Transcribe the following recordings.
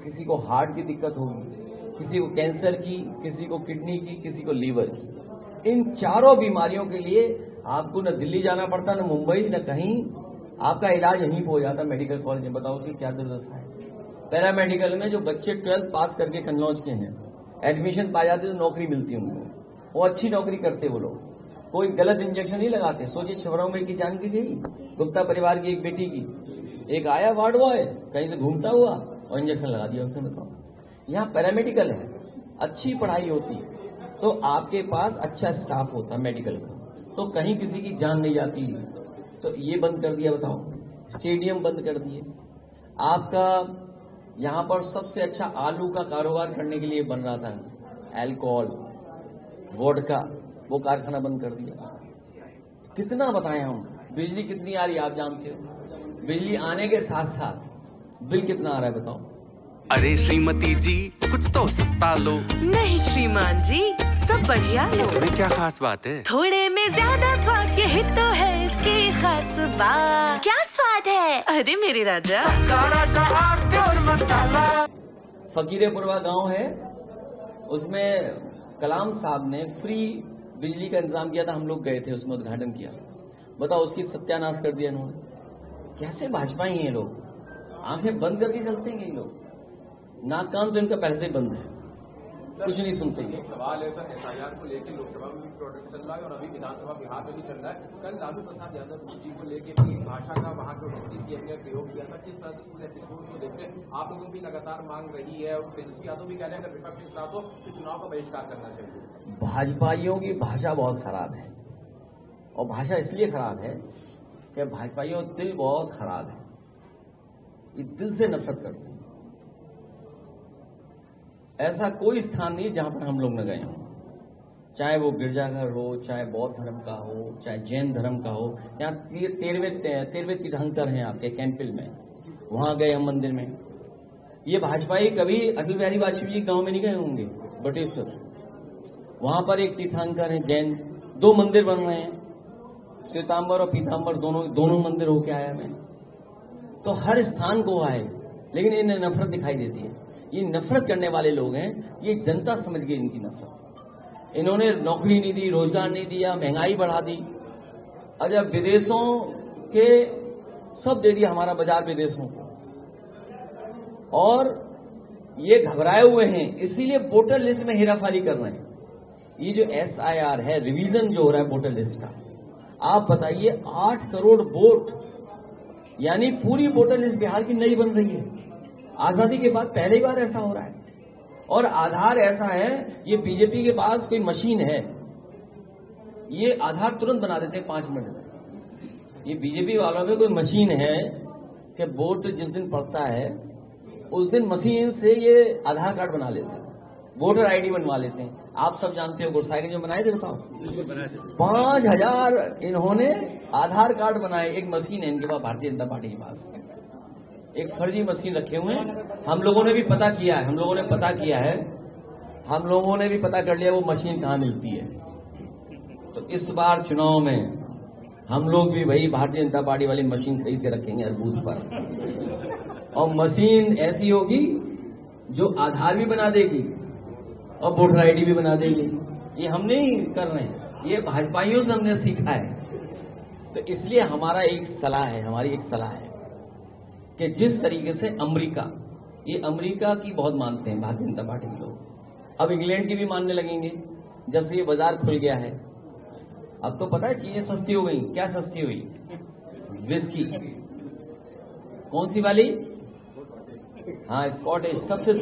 किसी को हार्ट की दिक्कत होगी, किसी को कैंसर की, किसी को किडनी की, किसी को लीवर की। इन चारों बीमारियों के लिए आपको न दिल्ली जाना पड़ता, न मुंबई, न कहीं। आपका इलाज यहीं पे हो जाता मेडिकल कॉलेज में। बताओ उसकी क्या दुर्दशा है। पैरामेडिकल में जो बच्चे 12th पास करके कन्नौज के हैं, एडमिशन पा जाते तो नौकरी मिलती उनको, वो अच्छी नौकरी करते वो लोग। कोई गलत इंजेक्शन नहीं लगाते। सोचिए छिबरामऊ में की जान की गई गुप्ता परिवार की एक बेटी की, एक आया वार्ड बॉय कहीं से घूमता हुआ और इंजेक्शन लगा दिया उसने। बताओ, यहाँ पैरामेडिकल है, अच्छी पढ़ाई होती है तो आपके पास अच्छा स्टाफ होता है मेडिकल का, तो कहीं किसी की जान नहीं जाती। तो ये बंद कर दिया। बताओ, स्टेडियम बंद कर दिए। आपका यहाँ पर सबसे अच्छा आलू का कारोबार करने के लिए बन रहा था, अल्कोहल, वोडका, वो कारखाना बंद कर दिया। कितना बताएं हम। बिजली कितनी आ रही है आप जानते हो। बिजली आने के साथ साथ बिल कितना आ रहा है बताओ। अरे श्रीमती जी कुछ तो सस्ता लो। नहीं श्रीमान जी, सब बढ़िया लो। इसमें क्या खास बात है। थोड़े में ज्यादा स्वाद, यही तो है इसकी खास बात। क्या स्वाद है अरे मेरे राजा। फकीरेपुरवा गांव है, उसमें कलाम साहब ने फ्री बिजली का इंतजाम किया था। हम लोग गए थे, उसमें उद्घाटन किया। बताओ, उसकी सत्यानाश कर दिया इन्होंने। कैसे भाजपा ही हैं लोग, आंखें बंद करके चलते हैं ये लोग। नाक कान तो इनका पहले से ही बंद है, कुछ नहीं सुनते। एक सवाल है सर, एफआईआर को लेकर लोकसभा में भी प्रोटेस्ट चल रहा है और अभी विधानसभा बिहार में भी चल रहा है। कल लालू प्रसाद यादव जी को लेकर भी भाषा का वहां जो डिप्टी सीएम ने प्रयोग किया था, किस तरह से पूरे एपिसोड को देखते हैं आप लोगों की लगातार मांग रही है और तेजस्वी यादव भी कह रहे हैं अगर विपक्ष के साथ हो तो चुनाव का बहिष्कार करना चाहिए। भाजपाइयों की भाषा बहुत खराब है, और भाषा इसलिए खराब है कि भाजपाइयों का दिल बहुत खराब है। ये दिल से नफरत करते हैं। ऐसा कोई स्थान नहीं जहां पर हम लोग न गए हों, चाहे वो गिरजाघर हो, चाहे बौद्ध धर्म का हो, चाहे जैन धर्म का हो। यहाँ 13वें तीर्थंकर हैं आपके कैंपिल में, वहां गए हम मंदिर में। ये भाजपाई कभी अटल बिहारी वाजपेयी जी गांव में नहीं गए होंगे, बटेश्वर, वहां पर एक तीर्थंकर है जैन। 2 मंदिर बन रहे हैं, श्वेतांबर और पीतांबर, दोनों मंदिर होके आया मैं। तो हर स्थान को आए, लेकिन इन्हें नफरत दिखाई देती है। ये नफरत करने वाले लोग हैं, ये जनता समझ गई इनकी नफरत। इन्होंने नौकरी नहीं दी, रोजगार नहीं दिया, महंगाई बढ़ा दी। अच्छा, विदेशों के सब दे दिया हमारा बाजार विदेशों को, और ये घबराए हुए हैं, इसीलिए वोटर लिस्ट में हेराफेरी कर रहे हैं। ये जो SIR है, रिवीजन जो हो रहा है वोटर लिस्ट का, आप बताइए 8 करोड़ वोट, यानी पूरी वोटर लिस्ट बिहार की नई बन रही है। आजादी के बाद पहली बार ऐसा हो रहा है। और आधार ऐसा है, ये बीजेपी के पास कोई मशीन है, ये आधार तुरंत बना देते हैं 5 मिनट में। ये बीजेपी वालों में कोई मशीन है कि वोट जिस दिन पड़ता है उस दिन मशीन से ये आधार कार्ड बना लेते हैं, वोटर ID बनवा लेते हैं। आप सब जानते हो गुरसाइकिल जो बनाए थे, बताओ 5000 इन्होंने आधार कार्ड बनाए। एक मशीन है इनके पास, भारतीय जनता पार्टी के पास एक फर्जी मशीन रखे हुए हैं। हम लोगों ने भी पता किया है, हम लोगों ने भी पता कर लिया वो मशीन कहाँ मिलती है। तो इस बार चुनाव में हम लोग भी भाई भारतीय जनता पार्टी वाली मशीन खरीद के रखेंगे हर बूथ पर, और मशीन ऐसी होगी जो आधार भी बना देगी और वोटर ID भी बना देगी। ये हम नहीं कर रहे हैं, ये भाजपाइयों से हमने सीखा है। तो इसलिए हमारी एक सलाह है कि जिस तरीके से अमेरिका की बहुत मानते हैं भारतीय जनता पार्टी के लोग, अब इंग्लैंड की भी मानने लगेंगे जब से ये बाजार खुल गया है। अब तो पता है चीजें सस्ती हो गई। क्या सस्ती हुई? विस्की। कौन सी वाली? हाँ, स्कॉटिश। सबसे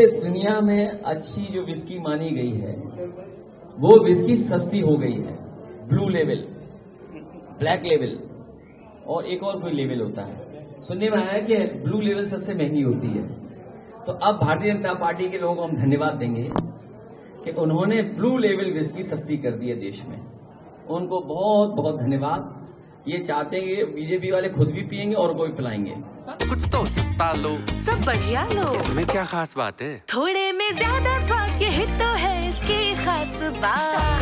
दुनिया में अच्छी जो विस्की मानी गई है, वो विस्की सस्ती हो गई है। ब्लू लेवल, ब्लैक लेवल और एक और कोई लेवल होता है। सुनने में आया कि ब्लू लेवल सबसे महंगी होती है। तो अब भारतीय जनता पार्टी के लोगों को हम धन्यवाद देंगे कि उन्होंने ब्लू लेवल विस्की सस्ती कर दी है देश में। उनको बहुत बहुत धन्यवाद। ये चाहते हैं कि बीजेपी वाले खुद भी पिएंगे और को भी पिलाएंगे। कुछ तो सस्ता लो, सब बढ़िया लो। इसमें क्या खास बात है। थोड़े में ज्यादा स्वाद, यही तो है इसकी खास बात।